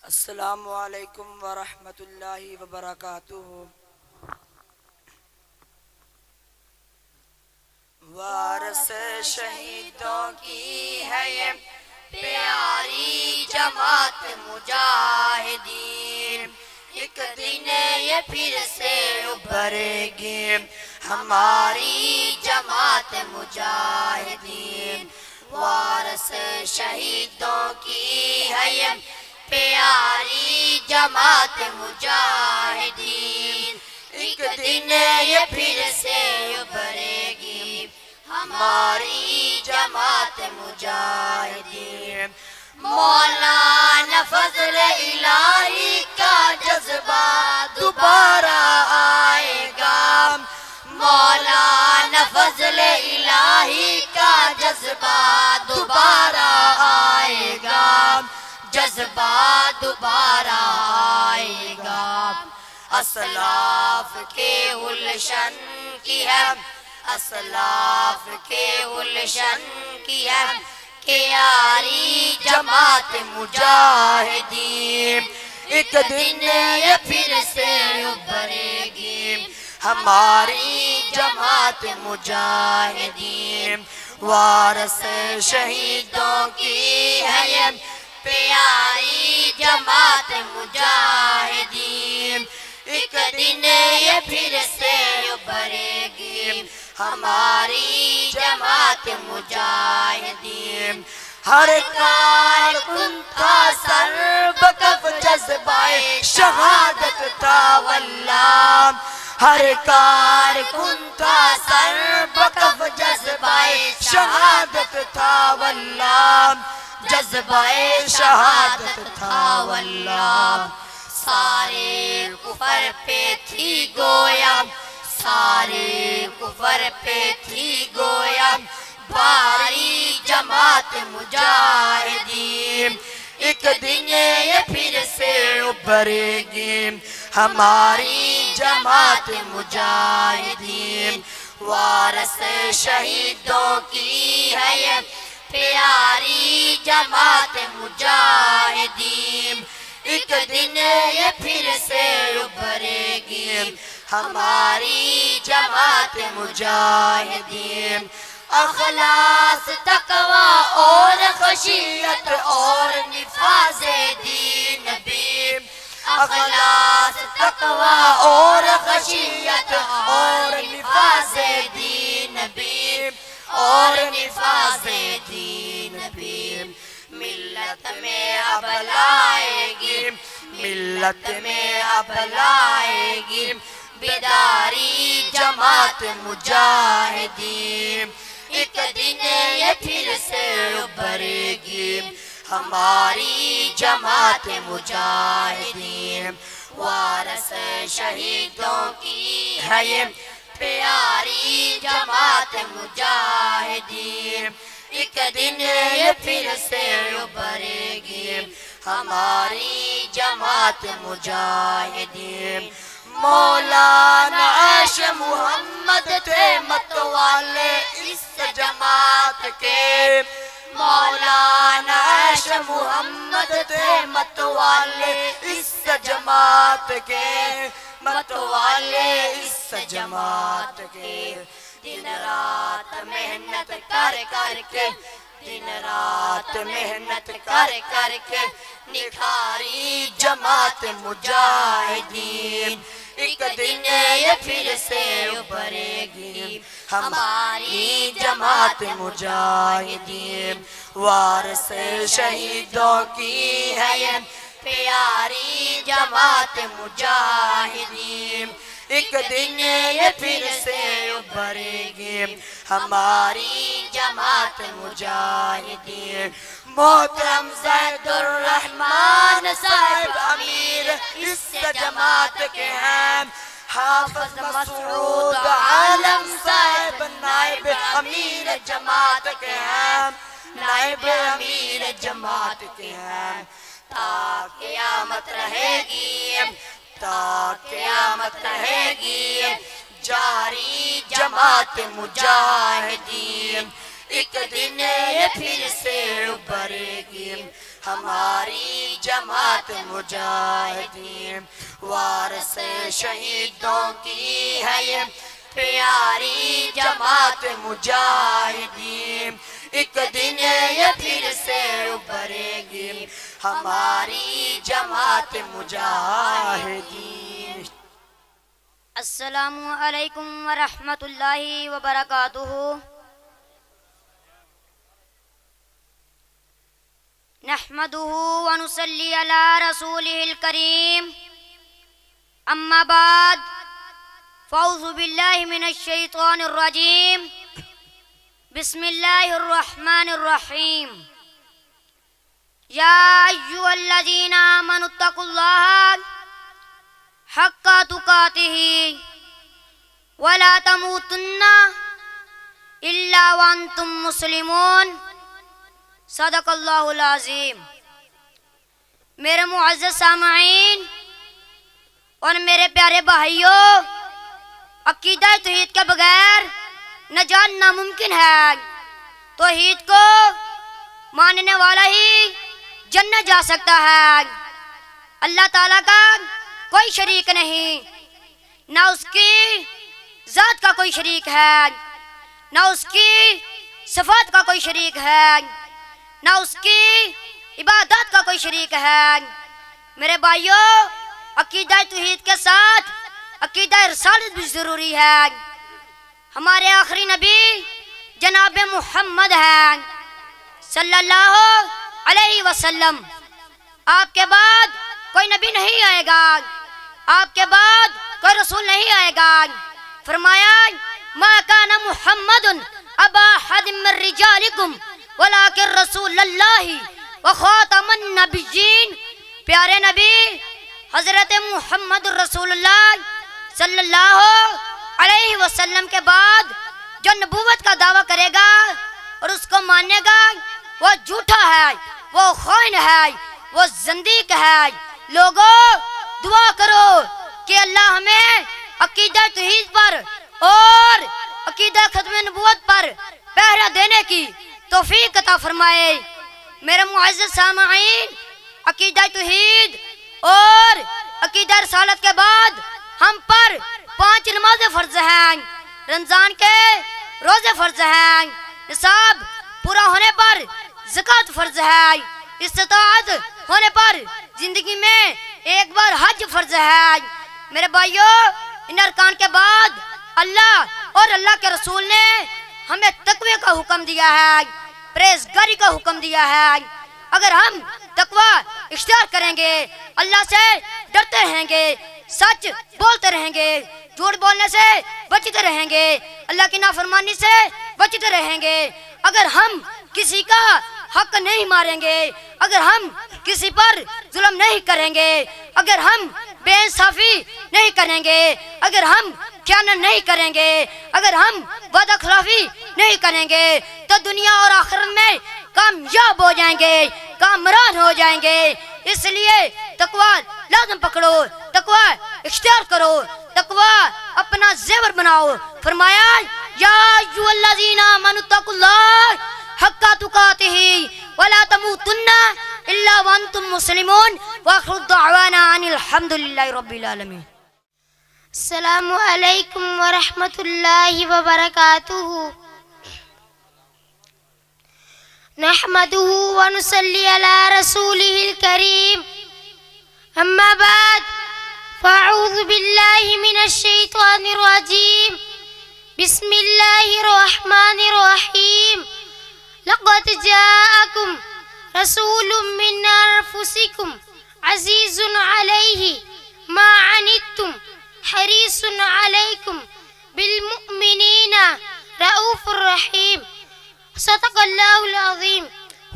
السلام علیکم ورحمۃ اللہ وبرکاتہ۔ وارث شہیدوں کی ہے یہ پیاری جماعت مجاہدین، ایک دن یہ پھر سے ابھرے گی ہماری جماعت مجاہدین۔ وارث شہیدوں کی ہے یہ پیاری جماعت مجاہدین، ایک دن یہ پھر سے ابھرے گی ہماری جماعت مجاہدین۔ مولانا فضل الہی کا جذبہ دوبارہ آئے گا، مولانا فضل الہی کا جذبہ دوبارہ آئے گا، جذبہ دوبارہ آئے گا۔ اسلاف کے گلشن کی ہے، اسلاف کے گلشن کی ہے پیاری جماعت مجاہدین، ایک دن یہ پھر سے ابھرے گی ہماری جماعت مجاہدین۔ وارث شہیدوں کی ہے یہ پیاری جماعت مجاہدین، ایک دن یہ پھر سے ابھرے گی ہماری جماعت مجاہدین۔ ہر کارکن تھا سر بکف جذبہ شہادت تھا واللہ، ہر کارکن تھا سر بکف جذبہ شہادت تھا واللہ، جذبہ شہادت تھا واللہ۔ سارے کفر پہ تھی گویا، سارے کفر پہ تھی گویا باری جماعت مجاہدین، ایک دن یہ پھر سے ابھرے گی ہماری جماعت مجاہدین۔ وارث شہیدوں کی ہے یہ پیاری جماعت مجاہدین، ایک دن یہ پھر سے ابھرے گی ہماری جماعت مجاہدین۔ اخلاص تقوی اور خشیت اور نفاذ دین نبی، اخلاص تقوی اور خشیت اور نفاذ دین نبی، اور نفاذ دین نبی۔ ملت میں اب لائے گی، ملت میں اب لائے گی بیداری جماعت مجاہدین، ایک دن یہ پھر سے ابھرے گی ہماری جماعت مجاہدین۔ وارث شہیدوں کی ہے یہ پیاری جماعت مجاہدین، ایک دن یہ پھر سے ابھرے گی ہماری جماعت مجاہدین۔ مولانا عیش محمد تھے متوالے اس جماعت کے، مولانا عیش محمد تھے متوالے اس جماعت کے، متوالے اس جماعت کے۔ دن رات محنت کر کر کے، دن رات محنت کر کر کے نکھاری جماعت مجاہدین، ایک دن یہ پھر سے ابھرے گی ہماری جماعت مجاہدین۔ وارث شہیدوں کی ہے یہ پیاری جماعت مجاہدین، ایک دن یہ پھر سے ابھرے گی ہماری جماعت مجاہدین۔ محترم زید الرحمن صاحب امیر اس جماعت کے ہیں، حافظ مسعود عالم صاحب نائب امیر جماعت کے ہیں، نائب امیر جماعت کے ہیں۔ تا قیامت رہے گی، تا قیامت رہے گی جاری جماعت مجاہدین، ایک دن یہ پھر سے ابھرے گی ہماری جماعت مجاہدین، وارث شہیدوں کی ہے یہ پیاری جماعت مجاہدین، ایک دن یہ پھر سے ابھرے گی ہماری جماعت مجاہدین۔ السلام علیکم ورحمۃ اللہ وبرکاتہ۔ نحمده ونصلي على رسوله الكريم، أما بعد، فأعوذ بالله من الشيطان الرجيم، بسم الله الرحمن الرحيم، يا أيها الذين آمنوا اتقوا الله حق تقاته ولا تموتن إلا وأنتم مسلمون، صدق اللہ العظیم۔ میرے معزز سامعین اور میرے پیارے بھائیوں، عقیدہ توحید کے بغیر نجات ناممکن ہے۔ توحید کو ماننے والا ہی جنت جا سکتا ہے۔ اللہ تعالیٰ کا کوئی شریک نہیں، نہ اس کی ذات کا کوئی شریک ہے، نہ اس کی صفات کا کوئی شریک ہے، نہ اس کی عبادت کا کوئی شریک ہے۔ میرے بھائیوں، عقیدہ توحید کے ساتھ عقیدہ رسالت بھی ضروری ہے۔ ہمارے آخری نبی جناب محمد ہیں صلی اللہ علیہ وسلم۔ آپ کے بعد کوئی نبی نہیں آئے گا، آپ کے بعد کوئی رسول نہیں آئے گا۔ فرمایا ما کان محمد ابا احد من رجالکم ولیکن رسول اللہ وخاتم النبیین۔ پیارے نبی حضرت محمد رسول اللہ صلی اللہ علیہ وسلم کے بعد جو نبوت کا دعویٰ کرے گا اور اس کو مانے گا، وہ جھوٹا ہے، وہ خائن ہے، وہ زندیق ہے۔ لوگوں، دعا کرو کہ اللہ ہمیں عقیدہ توحید پر اور عقیدہ ختم نبوت پر پہرا دینے کی توفیق عطا فرمائے۔ میرے معزز سامعین، عقیدہ توحید اور عقیدہ رسالت کے بعد ہم پر 5 نمازیں فرض ہیں، رمضان کے روزے فرض ہیں، نصاب پورا ہونے پر زکوٰۃ فرض ہے، استطاعت ہونے پر زندگی میں ایک بار حج فرض ہے۔ میرے بھائیوں، ان ارکان کے بعد اللہ اور اللہ کے رسول نے ہمیں تقوی کا حکم دیا ہے، پرہیزگاری کا حکم دیا ہے۔ اگر ہم تقوی اختیار کریں گے، اللہ سے ڈرتے رہیں گے، سچ بولتے رہیں گے، جھوٹ بولنے سے بچتے رہیں گے، اللہ کی نافرمانی سے بچتے رہیں گے، اگر ہم کسی کا حق نہیں ماریں گے، اگر ہم کسی پر ظلم نہیں کریں گے، اگر ہم بے انصافی نہیں کریں گے، اگر ہم خیانت نہیں کریں گے، اگر ہم وعدہ خلافی نہیں کریں گے، تو دنیا اور آخرت میں کامیاب ہو جائیں گے، کامران ہو جائیں گے۔ اس لیے تقوی لازم پکڑو، تقوی اختیار کرو، تقوی اپنا زیور بناؤ۔ فرمایا یا ایھا الذین آمنوا اتقوا اللہ حق تقاتہ ولا تموتن الا وانتم مسلمون، واخر دعوانا ان الحمد للہ رب العالمین۔ السلام علیکم ورحمۃ اللہ وبرکاتہ۔ نحمده ونصلي على رسوله الكريم، أما بعد، فأعوذ بالله من الشيطان الرجيم، بسم الله الرحمن الرحيم، لقد جاءكم رسول من أنفسكم عزيز عليه ما عنتم حريص عليكم بالمؤمنين رؤوف رحيم، صدق اللہ العظیم۔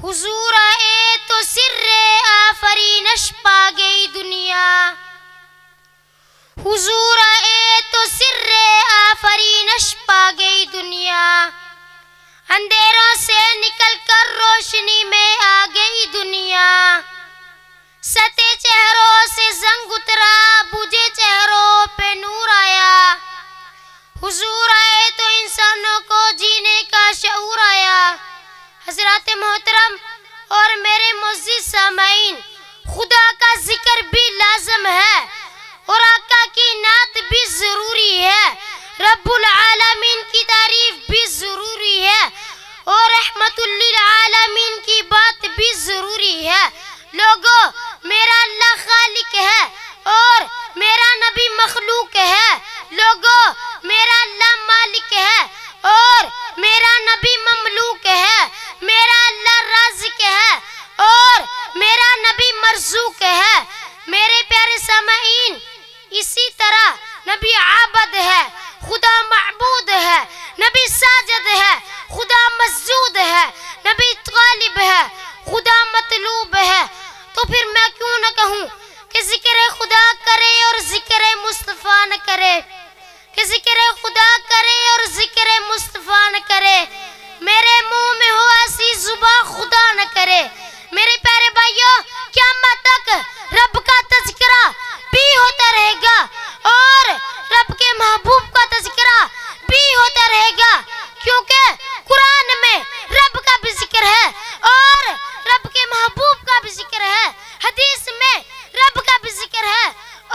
حضور آئے تو سر آفرینش پا گئی دنیا، حضور آئے تو سر آفرینش پا گئی دنیا، اندھیروں سے نکل کر روشنی میں آ گئی دنیا، ستے چہروں سے زنگ اترا، بجھے چہروں پہ نور آیا، حضور آئے تو انسانوں کو جینے کا شعور آیا۔ حضرات محترم اور میرے معزز سامعین، خدا کا ذکر بھی لازم ہے اور آقا کی نعت بھی ضروری ہے، رب العالمین کی تعریف بھی ضروری ہے اور رحمت للعالمین کی بات بھی ضروری ہے۔ لوگوں، میرا اللہ خالق ہے اور میرا نبی مخلوق ہے۔ لوگوں، میرا اللہ مالک ہے اور میرا نبی مملوک ہے۔ میرا اللہ رازق ہے اور میرا نبی مرزوق ہے۔ میرے پیارے سامعین، اسی طرح نبی عابد ہے، خدا معبود ہے، نبی ساجد ہے، خدا مسجود ہے، نبی طالب ہے، خدا مطلوب ہے۔ تو پھر میں کیوں نہ کہوں کہ ذکر خدا کرے اور ذکر مصطفیٰ نہ کرے، کہ ذکر خدا کرے اور ذکر مصطفیٰ نہ کرے، میرے منہ میں ہو ایسی زبان خدا نہ کرے۔ میرے پیارے بھائیوں، قیامت تک رب کا تذکرہ بھی ہوتا رہے گا اور رب کے محبوب کا تذکرہ بھی ہوتا رہے گا، کیونکہ قرآن میں رب کا بھی ذکر ہے اور رب کے محبوب کا بھی ذکر ہے، حدیث میں رب کا بھی ذکر ہے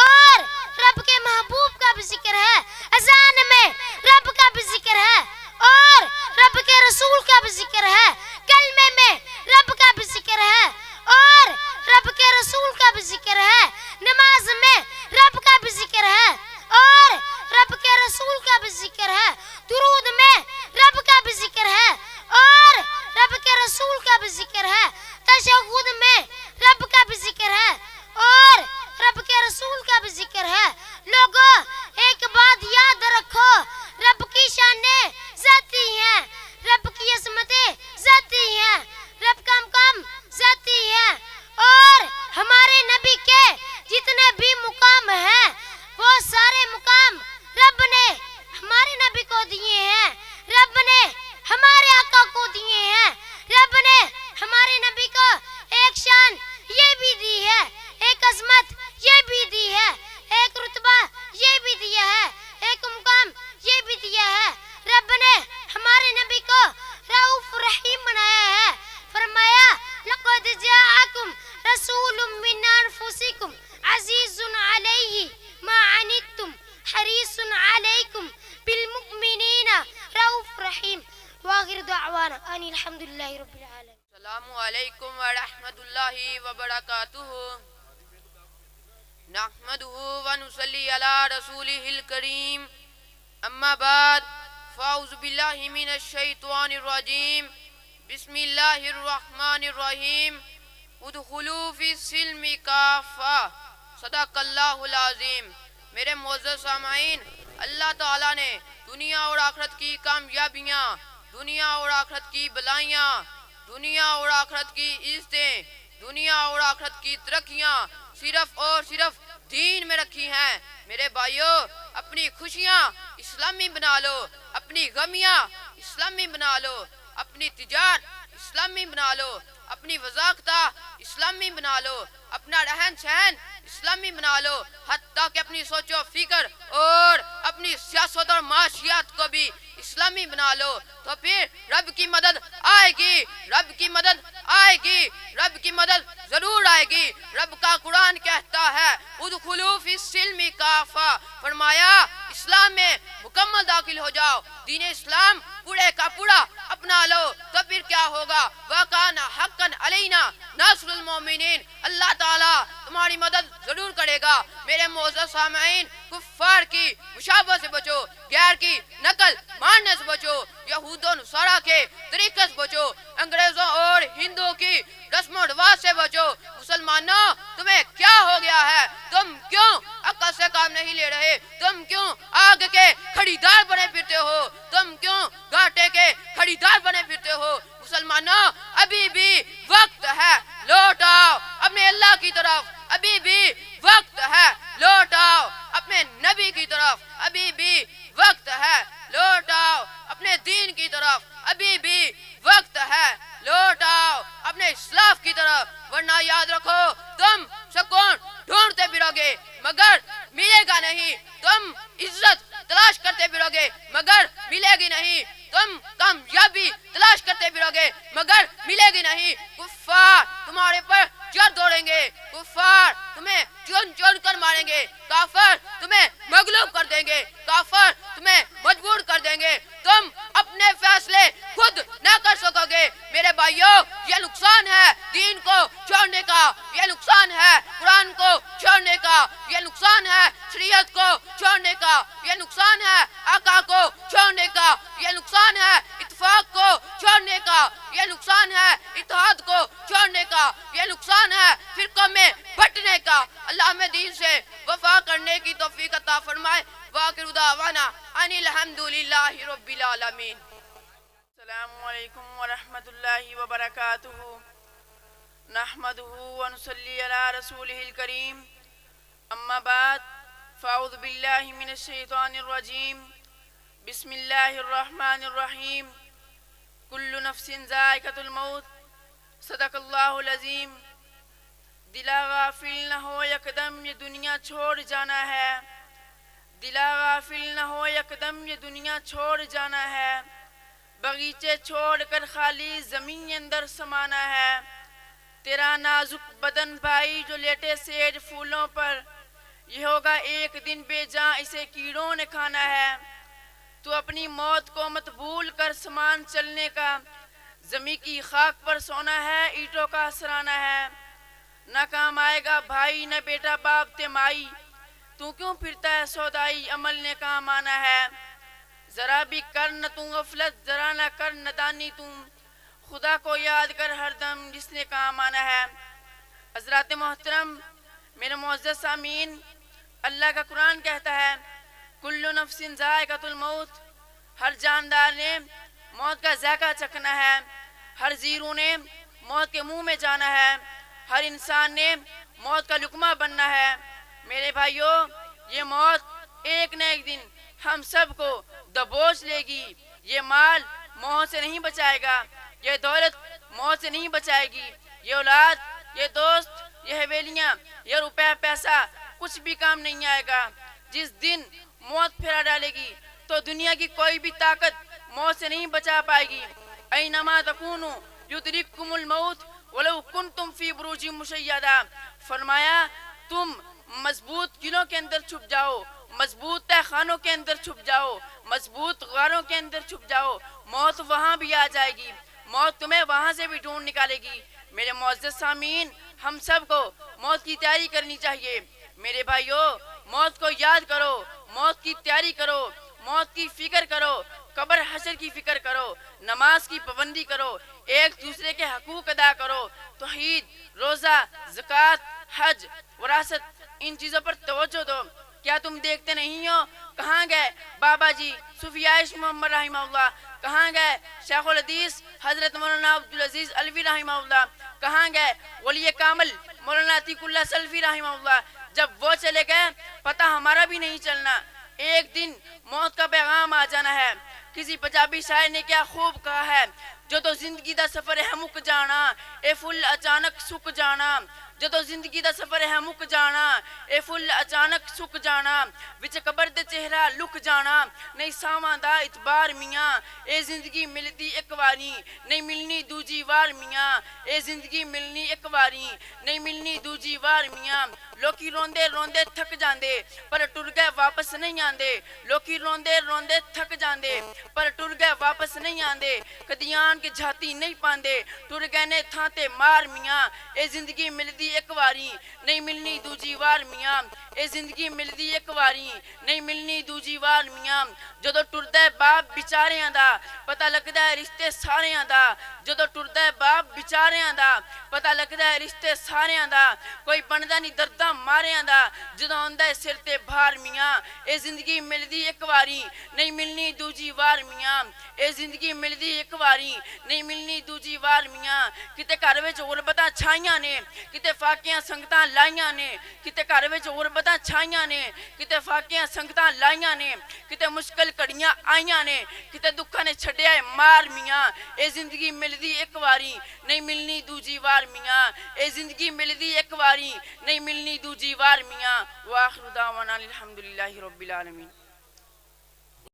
اور رب کے محبوب کا بھی ذکر ہے، اذان میں رب کا بھی ذکر ہے اور رب کے رسول کا بھی ذکر ہے، کلمے میں رب کا بھی ذکر ہے اور رب کے رسول کا بھی ذکر ہے، نماز میں رب کا بھی ذکر ہے اور رب کے رسول کا بھی ذکر ہے، درود میں رب کا بھی ذکر ہے اور رب کے رسول کا بھی ذکر ہے، تشہد میں رب کا بھی ذکر ہے اور رب کے رسول کا بھی ذکر ہے۔ لوگوں، ایک بات یاد رکھو، رب کی شانیں ذاتی ہیں، رب کی عظمتیں ذاتی ہیں، رب کا مقام ذاتی ہے اور ہمارے نبی کے جتنے بھی مقام ہیں وہ سارے مقام رب نے ہمارے نبی کو دیے ہیں، رب نے ہمارے آقا کو دیے ہیں، رب نے ہمارے نبی کو ایک شان یہ بھی دی ہے، ایک عظمت یہ بھی دی ہے، ایک رتبہ یہ بھی دیا ہے، ایک مقام یہ بھی دیا ہے۔ رب نے ہمارے نبی کو رؤوف رحیم بنایا ہے، فرمایا لقد جاءکم رسول من انفسکم عزیز علیہ ما عنتم حریص علیکم بالمؤمنین رؤوف رحیم۔ وآخر دعوانا ان الحمدللہ رب العالمین۔ السلام علیکم ورحمۃ اللہ وبرکاتہ۔ نحمده ونصلی علی رسولہ الکریم، اما بعد فاعوذ باللہ من الشیطان الرجیم، بسم اللہ الرحمن الرحیم، ادخلوا فی السلم کافہ، صدق اللہ العظیم۔ میرے معزز سامعین، اللہ تعالیٰ نے دنیا اور آخرت کی کامیابیاں، دنیا اور آخرت کی بلائیاں، دنیا اور آخرت کی عزتیں، دنیا اور آخرت کی ترقیاں صرف اور صرف دین میں رکھی ہیں۔ میرے بھائیوں، اپنی خوشیاں اسلامی بنا لو، اپنی غمیاں اسلامی بنا لو، اپنی تجارت اسلامی بنا لو، اپنی وضاقتہ اسلامی بنا لو، اپنا رہن سہن اسلامی بنا لو، حتیٰ کہ اپنی سوچ و فکر اور اپنی سیاست اور معاشیات کو بھی اسلامی بنا لو، تو پھر رب کی مدد آئے گی، رب کی مدد آئے گی، رب کی مدد ضرور آئے گی۔ رب کا قرآن کہتا ہے ادخلوا فی السلم کافہ، فرمایا اسلام میں مکمل داخل ہو جاؤ، دین اسلام پورے کا پورا اپنا لو، تو پھر کیا ہوگا؟ وَكَانَ حَقًّا عَلَيْنَا نَصْرُ الْمُؤْمِنِينَ، اللہ تعالیٰ تمہاری مدد ضرور کرے گا۔ میرے معزز سامعین، کفار کی مشابہت سے بچو، غیر کی نقل ماننے سے بچو، یہود و نصارہ کے طریقے سے بچو، انگریزوں اور ہندوؤں کی رسم و رواج سے بچو۔ مسلمانوں، تمہیں کیا ہو گیا ہے؟ تم کیوں عقل سے کام نہیں لے رہے؟ تم کیوں آگ کے خریدار بنے پھرتے ہو؟ تم کیوں گھاٹے کے خریدار بنے پھرتے ہو؟ مسلمانوں، ابھی بھی وقت ہے، لوٹ آؤ اپنے اللہ کی طرف، ابھی بھی وقت ہے، لوٹ آؤ اپنے نبی کی طرف، ابھی بھی وقت ہے، لوٹ آؤ اپنے دین کی طرف، ابھی بھی وقت ہے، لوٹ آؤ اپنے اسلاف کی طرف، ورنہ یاد رکھو تم سکون ڈھونڈتے پھرو گے مگر ملے گا نہیں، تم عزت تلاش کرتے پھرو گے مگر ملے گی نہیں، تم کامیابی تلاش کرتے پھرو گے مگر ملے گی نہیں، کفار تمہارے پر جڑ دوڑیں گے، کفار تمہیں چن چن کر ماریں گے، کافر تمہیں مغلوب کر دیں گے، کافر تمہیں مجبور کر دیں گے، تم اپنے فیصلے خود نہ کر سکو گے۔ میرے بھائیوں، یہ نقصان ہے دین کو چھوڑنے کا، یہ نقصان ہے قرآن کو چھوڑنے کا، یہ نقصان ہے شریعت کو چھوڑنے کا، یہ نقصان ہے آقا کو چھوڑنے کا، یہ نقصان ہے اتفاق کو چھوڑنے کا، یہ نقصان ہے اتحاد کو چھوڑنے کا، یہ نقصان ہے فرقوں میں بٹنے کا۔ اللہ ہمیں دین سے وفا کرنے کی توفیق عطا فرمائے۔ وآخر دعوانا ان الحمدللہ رب العالمین۔ السلام علیکم ورحمۃ اللہ وبرکاتہ۔ نحمده ونصلي على رسوله الكريم، اما بعد فاعوذ باللہ من الشیطان الرجیم، بسم اللہ الرحمن الرحیم۔ کل نفس ذائقۃ الموت، صدق اللہ العظیم۔ دلا غافل نہ ہو یکدم یہ دنیا چھوڑ جانا ہے، دلا غافل نہ ہو یکدم یہ دنیا چھوڑ جانا ہے، باغیچے چھوڑ کر خالی زمین اندر سمانا ہے، تیرا نازک بدن بھائی جو لیٹے سیج پھولوں پر، یہ ہوگا ایک دن بے جاں اسے کیڑوں نے کھانا ہے، تو اپنی موت کو مت بھول کر سمان چلنے کا، زمیں کی خاک پر سونا ہے اینٹوں کا سرانا ہے، نہ کام آئے گا بھائی نہ بیٹا باپ تے مائی، تو کیوں پھرتا ہے سودائی عمل نے کام آنا ہے، ذرا بھی کر نہ تو غفلت ذرا نہ کر ندانی تم، خدا کو یاد کر ہر دم جس نے کام آنا ہے۔ حضرات محترم، میرے معزز سامعین، اللہ کا قرآن کہتا ہے کل نفس ذائقۃ الموت، ہر جاندار نے موت کا ذائقہ چکھنا ہے، ہر زیرو نے موت کے منہ میں جانا ہے، ہر انسان نے موت کا لقمہ بننا ہے۔ میرے بھائیوں، یہ موت ایک نہ ایک دن ہم سب کو دبوچ لے گی، یہ مال موت سے نہیں بچائے گا، یہ دولت موت سے نہیں بچائے گی، یہ اولاد، یہ دوست، یہ حویلیاں، یہ روپے پیسہ کچھ بھی کام نہیں آئے گا۔ جس دن موت پھرا ڈالے گی تو دنیا کی کوئی بھی طاقت موت سے نہیں بچا پائے گی۔ اینما تکونوا یدرککم الموت ولو کنتم فی بروج مشیدہ، فرمایا تم مضبوط قلعوں کے اندر چھپ جاؤ، مضبوط تہ خانوں کے اندر چھپ جاؤ، مضبوط غاروں کے اندر چھپ جاؤ، موت وہاں بھی آ جائے گی، موت تمہیں وہاں سے بھی ڈھونڈ نکالے گی۔ میرے معزز سامعین، ہم سب کو موت کی تیاری کرنی چاہیے۔ میرے بھائیوں، موت کو یاد کرو، موت کی تیاری کرو، موت کی فکر کرو، قبر حشر کی فکر کرو، نماز کی پابندی کرو، ایک دوسرے کے حقوق ادا کرو، توحید، روزہ، زکوٰۃ، حج، وراثت، ان چیزوں پر توجہ دو۔ کیا تم دیکھتے نہیں ہو کہاں گئے بابا جی صوفی عائش محمد رحمہ اللہ، کہاں گئے شیخ الحدیث حضرت مولانا عبدالعزیز علوی رحمہ اللہ، کہاں گئے ولی کامل مولانا عتیق اللہ سلفی رحمہ اللہ؟ جب وہ چلے گئے پتہ ہمارا بھی نہیں چلنا، ایک دن موت کا پیغام آ جانا ہے۔ کسی پنجابی شاعر نے کیا خوب کہا ہے، جو تو زندگی دا سفر ہے مک جانا، اے فل اچانک سک جانا، جو تو زندگی دا سفر ہے مک جانا، اے فل اچانک سک جانا، وچ قبر دے چہرہ لک جانا، نہیں ساواں دا اتبار میاں، اے زندگی ملدی ایک واری نہیں ملنی دوجی وار میاں، اے زندگی ملنی ایک واری نہیں ملنی دوجی وار میاں۔ لوکی روندے روندے تھک جاندے پر ٹر گئے واپس نہیں آندے، لوکی روندے روندے تھک جاندے پر ٹر گئے واپس نہیں آندے، کدیان کے جھاتی نہیں پاندے، ٹر گئے نے تھاں تے مار میاں، اے زندگی ملدی ایک واری نہیں ملنی دوجی وار میاں، اے زندگی ملدی ایک واری نہیں ملنی دوجی وار میاں۔ جدو ٹردا ہے باپ بیچاریاں دا پتہ لگدا ہے رشتے ساریاں دا، جدو ٹردا ہے باپ بیچاریاں دا پتہ لگدا ہے رشتے ساریاں دا، کوئی بندا نہیں درداں ماریاں دا، جدو آندا ہے سر تے بھار میاں، اے زندگی ملدی ایک واری نہیں ملنی دوجی وار میاں، اے زندگی ملدی ایک واری نہیں ملنی دوجی وار میاں۔ کتے گھر وچ غربتاں چھائیاں نے، کتے فاقیاں سنگتاں لائیاں نے، کتے گھر وچ غربتاں چھائیاں نے، کتے فاقیاں سنگتاں لائیاں نے، کتے مشکل کڑیاں آئیاں نے، کتے دکھاں نے چھڈیا ہے مار میاں، اے زندگی ملدی ایک واری نہیں ملنی دوجی وار میاں، اے زندگی ملدی ایک واری نہیں ملنی دوجی وار میاں۔ وآخر دعوانا الحمدللہ رب العالمین۔